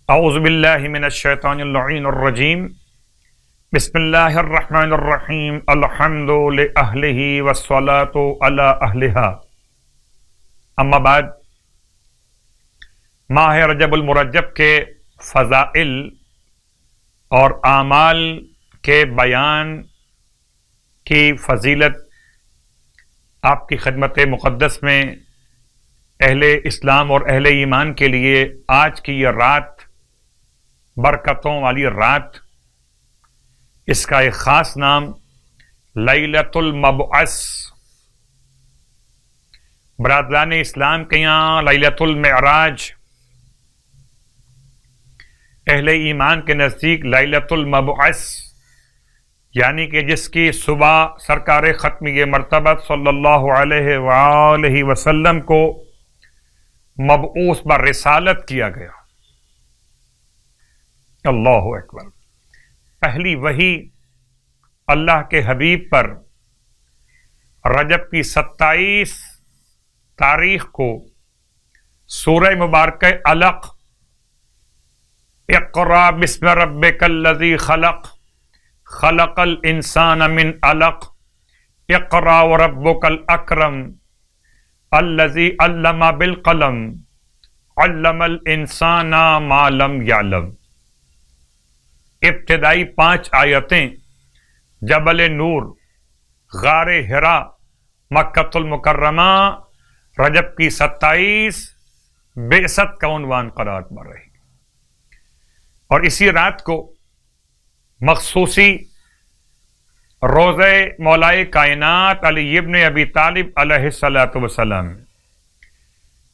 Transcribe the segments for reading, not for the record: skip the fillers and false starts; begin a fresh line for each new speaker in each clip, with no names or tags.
اعوذ باللہ من الشیطان اللعین الرجیم بسم اللہ الرحمن الرحیم الحمد لأہلہ والصلاة علی اہلہا اما بعد ماہ رجب المرجب کے فضائل اور اعمال کے بیان کی فضیلت آپ کی خدمت مقدس میں اہل اسلام اور اہل ایمان کے لیے آج کی یہ رات برکتوں والی رات، اس کا ایک خاص نام لیلۃ المبعث، برادران اسلام کے یہاں لیلۃ المعراج، اہل ایمان کے نزدیک لیلۃ المبعث، یعنی کہ جس کی صبح سرکار ختمی مرتبہ صلی اللہ علیہ وآلہ وسلم کو مبعوث برسالت کیا گیا۔ اللہ اکبر۔ پہلی وحی اللہ کے حبیب پر رجب کی 27 تاریخ کو سورہ مبارکہ علق، اقرأ بسم ربک الذی خلق خلق الانسان من علق اقرأ وربک الاکرم الذی علم بالقلم علم الانسان ما لم یعلم، ابتدائی 5 آیتیں جبل نور، غار حرا، مکۃ المکرمہ، رجب کی 27 بعثت کا عنوان قرار پا رہی، اور اسی رات کو مخصوصی روزہ مولائے کائنات علی ابن ابی طالب علیہ الصلاۃ والسلام،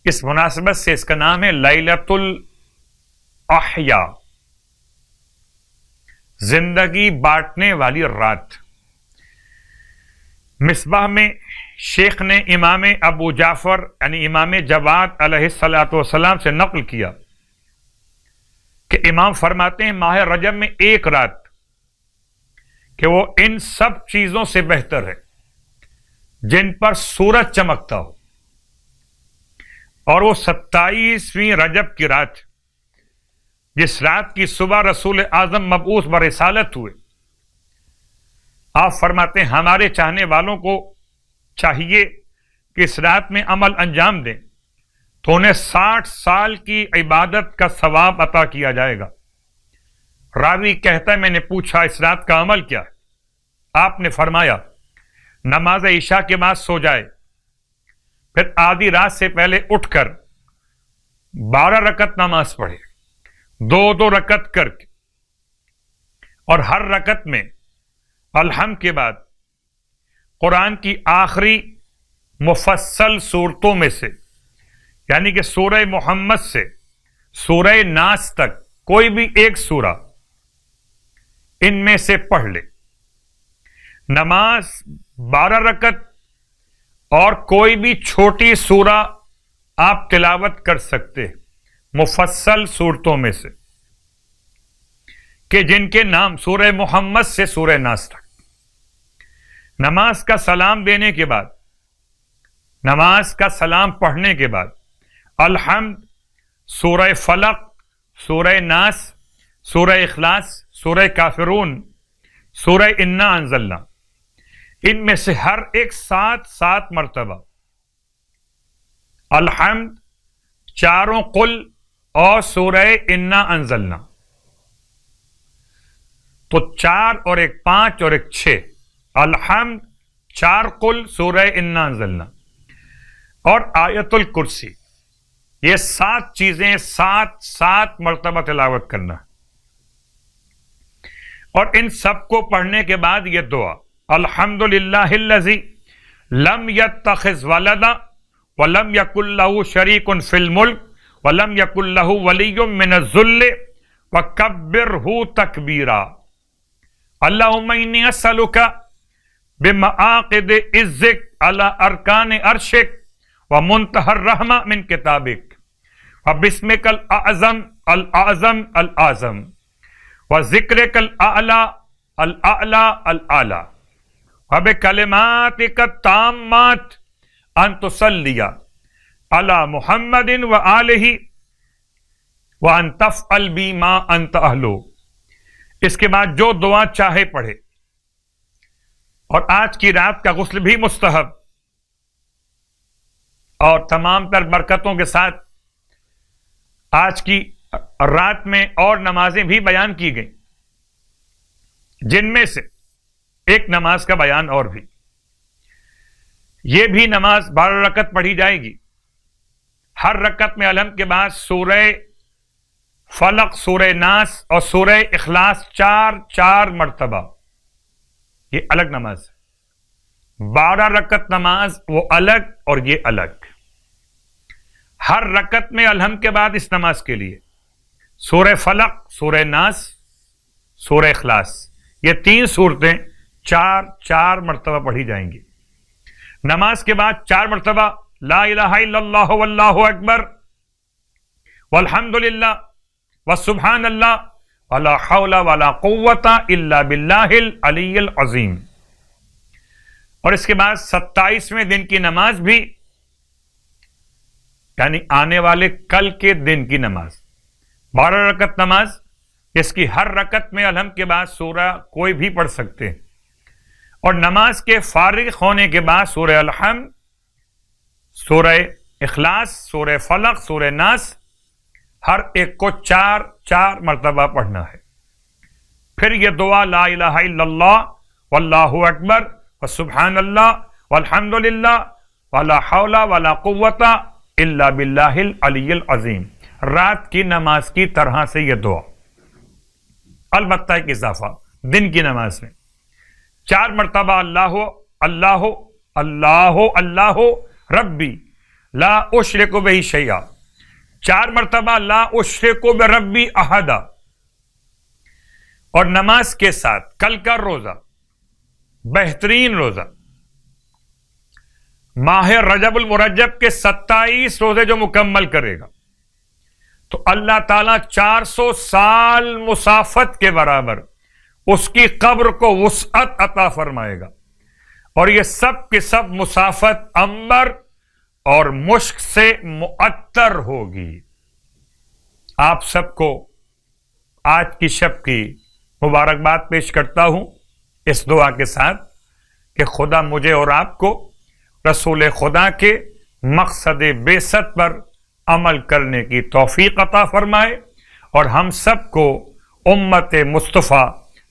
اس مناسبت سے اس کا نام ہے لیلۃ الاحیاء، زندگی بانٹنے والی رات۔ مصباح میں شیخ نے امام ابو جعفر یعنی امام جواد علیہ الصلاۃ والسلام سے نقل کیا کہ امام فرماتے ہیں ماہ رجب میں ایک رات کہ وہ ان سب چیزوں سے بہتر ہے جن پر سورج چمکتا ہو، اور وہ 27ویں رجب کی رات، جس رات کی صبح رسول اعظم مبعوث برسالت ہوئے۔ آپ فرماتے ہیں ہمارے چاہنے والوں کو چاہیے کہ اس رات میں عمل انجام دیں تو انہیں 60 سال کی عبادت کا ثواب عطا کیا جائے گا۔ راوی کہتا ہے میں نے پوچھا اس رات کا عمل کیا ہے؟ آپ نے فرمایا نماز عشاء کے بعد سو جائے، پھر آدھی رات سے پہلے اٹھ کر 12 رکعت نماز پڑھے، 2 رکعت کر کے، اور ہر رکعت میں الحمد کے بعد قرآن کی آخری مفصل صورتوں میں سے، یعنی کہ سورہ محمد سے سورہ ناس تک کوئی بھی ایک سورہ ان میں سے پڑھ لے۔ نماز 12 رکعت اور کوئی بھی چھوٹی سورہ آپ تلاوت کر سکتے ہیں مفصل صورتوں میں سے، کہ جن کے نام سورہ محمد سے سورہ ناس تک۔ نماز کا سلام دینے کے بعد، نماز کا سلام پڑھنے کے بعد الحمد، سورہ فلق، سورہ ناس، سورہ اخلاص، سورہ کافرون، سورہ انا انزلنا، ان میں سے ہر ایک 7 مرتبہ الحمد، 4 قل اور سورہ انا انزلنا، تو 4 اور 1 5 اور 1 6، الحمد، 4 قل، سورہ انا انزلنا اور آیت الکرسی، یہ 7 چیزیں 7 مرتبہ تلاوت کرنا، اور ان سب کو پڑھنے کے بعد یہ دعا الحمدللہ الذی لم یتخذ ولدا ولم یکن لہ شریک فی الملک وَلَمْ يَكُنْ لَهُ وَلِيٌّ مِّنَ الذُّلِّ وَكَبِّرْهُ تَكْبِيرًا اللهم إني أسألك بمعاقد عزك على أركان عرشك ومنتهى الرحمة من كتابك وباسمك الأعظم الأعظم الأعظم وذكرك الأعلى الأعلى الأعلى وبكلماتك التامات أن تصلي علی محمد و آلہ وَأَن تَفْعَلْ بِي مَا أَنْتَ أَهْلُ، اس کے بعد جو دعا چاہے پڑھے. اور آج کی رات کا غسل بھی مستحب اور تمام تر برکتوں کے ساتھ آج کی رات میں اور نمازیں بھی بیان کی گئیں، جن میں سے ایک نماز کا بیان اور بھی. یہ بھی نماز 12 رکعت پڑھی جائے گی. ہر رکعت میں الحمد کے بعد سورہ فلق، سورہ ناس اور سورہ اخلاص 4 مرتبہ. یہ الگ نماز ہے. 12 رکعت نماز وہ الگ اور یہ الگ. ہر رکعت میں الحمد کے بعد اس نماز کے لیے سورہ فلق، سورہ ناس، سورہ اخلاص، یہ 3 سورتیں 4 مرتبہ پڑھی جائیں گی. نماز کے بعد 4 مرتبہ لا الہ الا اللہ واللہ اکبر والحمد للہ وسبحان اللہ ولا حول ولا قوت الا باللہ العلی العظیم. اور اس کے بعد 27ویں دن کی نماز بھی، یعنی آنے والے کل کے دن کی نماز، 12 رکعت نماز، اس کی ہر رکعت میں الحمد کے بعد سورہ کوئی بھی پڑھ سکتے ہیں. اور نماز کے فارغ ہونے کے بعد سورہ الحمد، سورہ اخلاص، سورہ فلق، سورہ ناس، ہر ایک کو 4 مرتبہ پڑھنا ہے. پھر یہ دعا لا الہ الا اللہ واللہ اکبر وسبحان اللہ والحمد للہ ولا حول ولا قوت الا باللہ العلی العظیم. رات کی نماز کی طرح سے یہ دعا. البتہ ایک اضافہ دن کی نماز میں 4 مرتبہ اللہ اللہ اللہ اللہ ربی لا اشرک بہ شیئا، 4 مرتبہ لا اشرک بربی احدا. اور نماز کے ساتھ کل کا روزہ، بہترین روزہ، ماہ رجب المرجب کے 27 روزے جو مکمل کرے گا تو اللہ تعالیٰ 400 سال مسافت کے برابر اس کی قبر کو وسعت عطا فرمائے گا. اور یہ سب کے سب مسافت عنبر اور مشک سے معطر ہوگی. آپ سب کو آج کی شب کی مبارکباد پیش کرتا ہوں اس دعا کے ساتھ کہ خدا مجھے اور آپ کو رسول خدا کے مقصد بعثت پر عمل کرنے کی توفیق عطا فرمائے اور ہم سب کو امت مصطفیٰ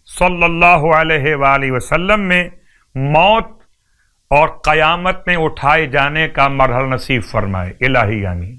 صلی اللہ علیہ وآلہ وسلم میں موت اور قیامت میں اٹھائے جانے کا مرحلہ نصیب فرمائے. الہی آمین.